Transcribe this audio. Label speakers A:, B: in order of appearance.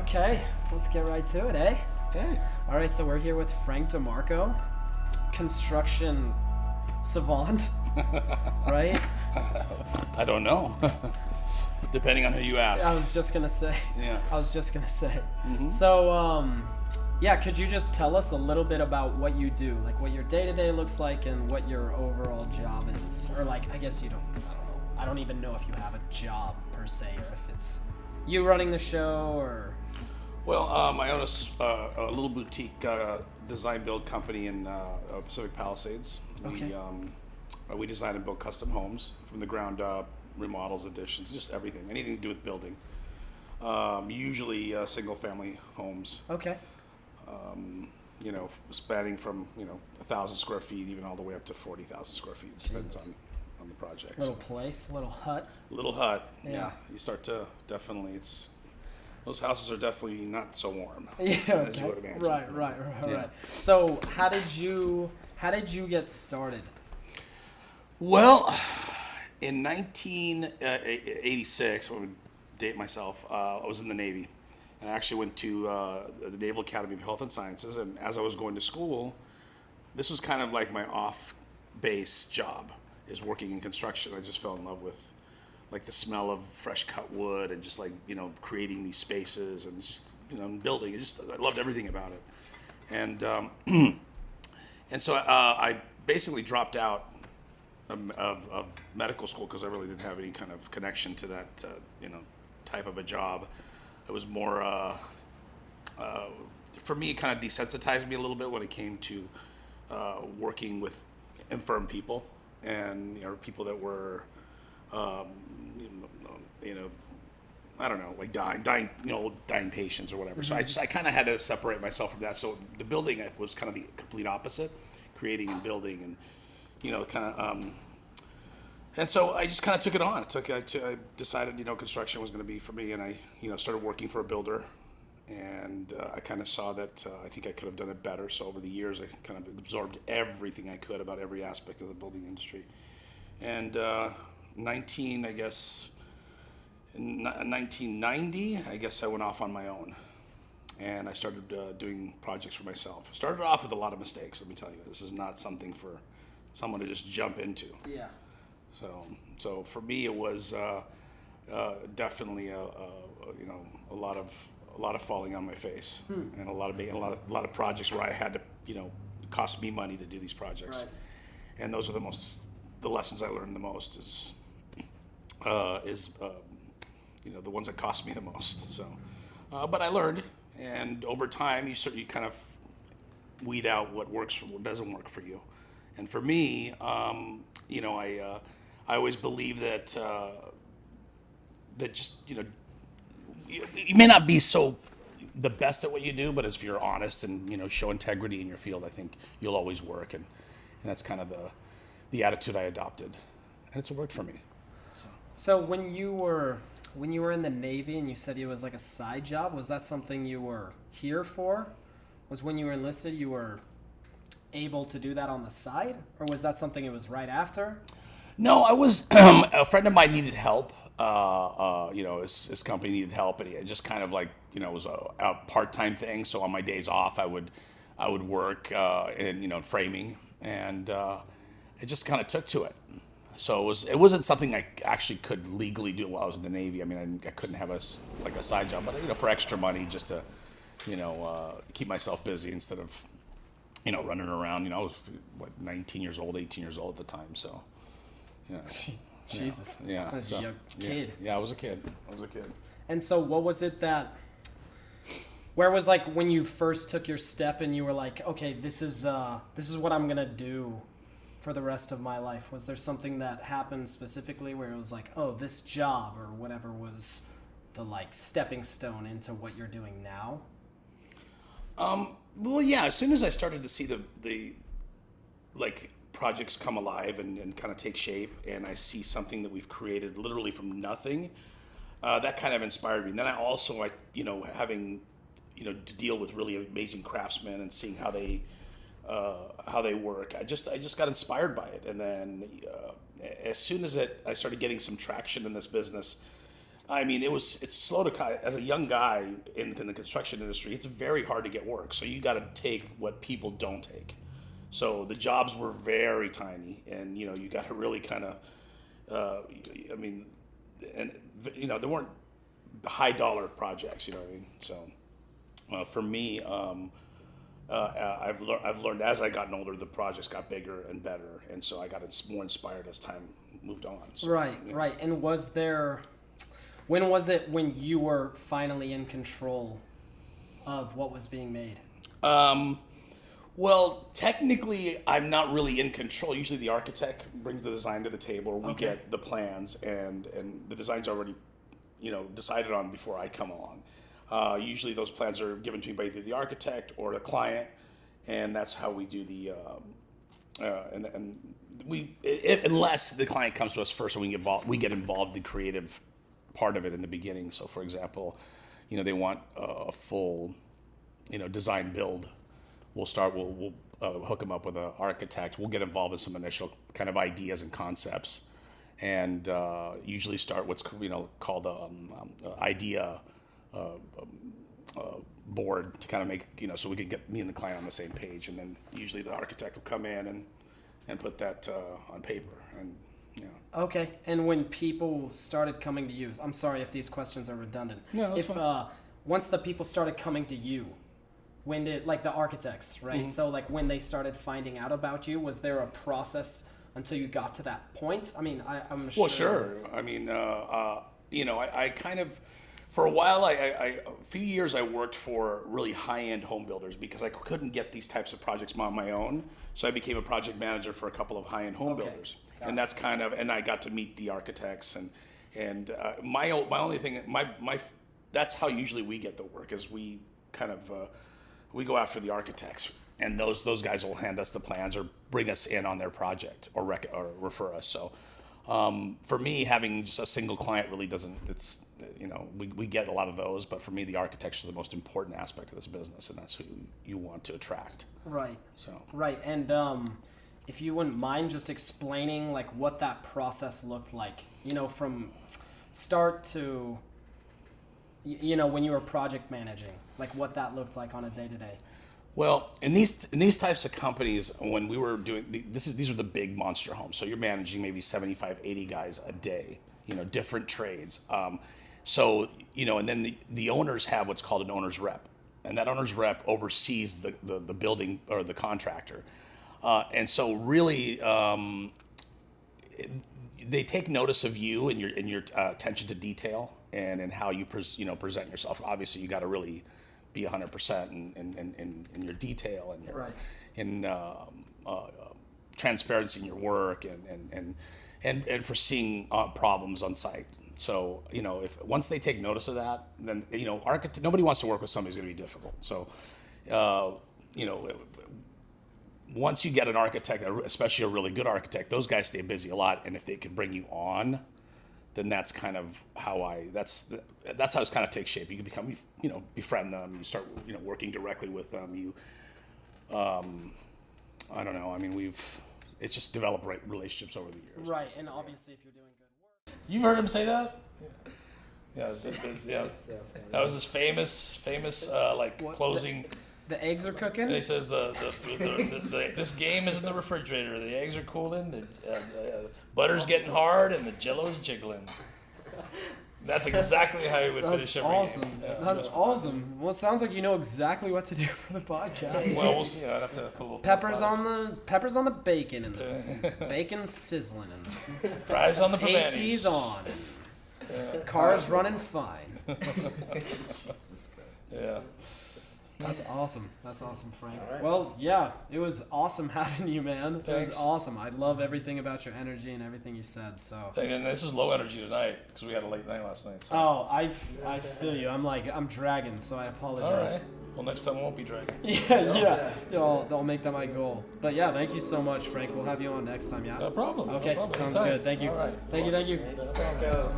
A: Okay, let's get right to it, eh?
B: Hey.
A: All right, so we're here with Frank DiMarco, construction savant, right?
B: I don't know. Depending on who you ask.
A: I was just gonna say.
B: Yeah.
A: Mm-hmm. So, yeah, could you just tell us a little bit about what you do, like what your day-to-day looks like and what your overall job is? Or like, I guess you don't, I don't know. I don't even know if you have a job per se, or if it's you running the show, or...
B: Well, I own a little boutique design build company in Pacific Palisades.
A: Okay.
B: We design and build custom homes from the ground up, remodels, additions, just everything, anything to do with building. Usually single family homes.
A: Okay.
B: Spanning from 1,000 square feet even all the way up to 40,000 square feet. Depends on the project.
A: Little place, little hut.
B: Little hut.
A: Yeah.
B: You start to definitely those houses are definitely not so warm.
A: Yeah.
B: As
A: Okay.
B: you would imagine.
A: Right.
B: Yeah.
A: So how did you get started?
B: Well, in 1986, I would date myself. I was in the Navy, and I actually went to the Naval Academy of Health and Sciences. And as I was going to school, this was kind of like my off-base job, is working in construction. I just fell in love with like the smell of fresh cut wood and just like creating these spaces and just building. I loved everything about it, and and so I basically dropped out of medical school because I really didn't have any kind of connection to that type of a job. It was more for me, it kind of desensitized me a little bit when it came to working with infirm people and people that were I don't know, like dying patients or whatever.
A: Mm-hmm.
B: So I kind of had to separate myself from that. So the building was kind of the complete opposite, creating and building and and so I just kind of took it on. I decided construction was going to be for me, and I started working for a builder, and I kind of saw that I think I could have done it better. So over the years, I kind of absorbed everything I could about every aspect of the building industry. And in 1990, I guess I went off on my own, and I started doing projects for myself. Started off with a lot of mistakes. Let me tell you, this is not something for someone to just jump into.
A: Yeah.
B: So for me, it was definitely a lot of falling on my face, and a lot of projects where I had to it cost me money to do these projects,
A: Right.
B: And those are the lessons I learned the most is the ones that cost me the most. So, but I learned, and over time you kind of weed out what works from what doesn't work for you. And for me, I always believe that just you may not be so the best at what you do, but if you're honest and show integrity in your field, I think you'll always work, and that's kind of the attitude I adopted, and it's worked for me.
A: So when you were in the Navy and you said it was like a side job, was that something you were here for? Was when you were enlisted you were able to do that on the side, or was that something it was right after?
B: No, I was a friend of mine needed help. His company needed help, and it just kind of like it was a part-time thing. So on my days off, I would work in framing, and it just kind of took to it. So it wasn't something I actually could legally do while I was in the Navy. I mean, I couldn't have a side job, but for extra money, just to keep myself busy instead of running around. I was 18 years old at the time, so. Yeah.
A: Jesus.
B: Yeah.
A: As a young kid.
B: Yeah, I was a kid.
A: And so what was it where was like when you first took your step and you were like, okay, this is what I'm going to do for the rest of my life? Was there something that happened specifically where it was like, oh, this job or whatever was the like stepping stone into what you're doing now?
B: Well, yeah, as soon as I started to see the projects come alive and kind of take shape, and I see something that we've created literally from nothing, that kind of inspired me. And then I also, having, to deal with really amazing craftsmen and seeing how they work, I just got inspired by it. And then as soon as I started getting some traction in this business, I mean, it's slow to, as a young guy in the construction industry, it's very hard to get work. So you got to take what people don't take. So the jobs were very tiny, and you got to really kind of, I mean, and there weren't high dollar projects. You know what I mean? So for me, I've learned as I gotten older, the projects got bigger and better, and so I got more inspired as time moved on. So,
A: Right. And when was it when you were finally in control of what was being made?
B: Well, technically, I'm not really in control. Usually the architect brings the design to the table. We get the plans, and the design's already, decided on before I come along. Usually those plans are given to me by either the architect or the client, and that's how we do the, unless the client comes to us first and we get involved in the creative part of it in the beginning. So for example, they want a full, design build. We'll hook them up with an architect. We'll get involved in some initial kind of ideas and concepts, and usually start what's called idea board to kind of make so we can get me and the client on the same page, and then usually the architect will come in and put that on paper. And
A: Okay, and when people started coming to you, I'm sorry if these questions are redundant.
B: No, that's fine.
A: Once the people started coming to you, when did, like the architects, right? Mm-hmm. So like when they started finding out about you, was there a process until you got to that point? I mean, I'm sure.
B: Well, sure. I mean, I kind of, for a while, a few years I worked for really high-end home builders because I couldn't get these types of projects on my own. So I became a project manager for a couple of high-end home builders. And that's kind of, and I got to meet the architects and my only thing, that's how usually we get the work is we kind of, we go after the architects, and those guys will hand us the plans or bring us in on their project or refer us. So for me, having just a single client really doesn't. It's we get a lot of those, but for me, the architects are the most important aspect of this business, and that's who you want to attract.
A: Right.
B: So
A: right, and if you wouldn't mind just explaining like what that process looked like, from start to when you were project managing, like what that looked like on a day-to-day.
B: Well, in these types of companies, when we were doing these are the big monster homes. So you're managing maybe 75, 80 guys a day, different trades. So and then the owners have what's called an owner's rep, and that owner's rep oversees the building or the contractor, and so really they take notice of you and your attention to detail and in how you present yourself. Obviously, you got to really be 100% in your detail and your transparency in your work and foreseeing problems on site. So if once they take notice of that, then nobody wants to work with somebody who's going to be difficult. So once you get an architect, especially a really good architect, those guys stay busy a lot, and if they can bring you on, then that's kind of how that's how it kind of takes shape. You can become, befriend them. You start, working directly with them. You, I don't know. I mean, it's just developed relationships over the years.
A: Right, and obviously, if you're doing good work.
B: You've heard him say that? Yeah. Yeah. That was his famous closing.
A: The eggs are cooking.
B: And he says this game is in the refrigerator. The eggs are cooling. The butter's getting hard, and the Jello's jiggling. That's exactly how he would finish every game. Yeah,
A: that's awesome. Well, it sounds like you know exactly what to do for the podcast.
B: Well, we'll see. I'd have to put a little
A: peppers on the bacon, and the bacon sizzling, and
B: fries on the pavanis.
A: AC's on. Cars running fine.
B: Yeah.
A: That's awesome. That's awesome, Frank.
C: Right.
A: Well, yeah, it was awesome having you, man.
B: Thanks.
A: It was awesome. I love everything about your energy and everything you said. So.
B: And this is low energy tonight because we had a late night last night. So.
A: Oh, I feel you. I'm dragging, so I apologize.
B: All right. Well, next time I won't be dragging.
A: Yeah. I'll make that my goal. But yeah, thank you so much, Frank. We'll have you on next time. Yeah.
B: No problem.
A: Okay.
B: No problem.
A: Sounds
B: Anytime.
A: good. Thank you.
B: All right.
A: Thank you.
C: Let's go.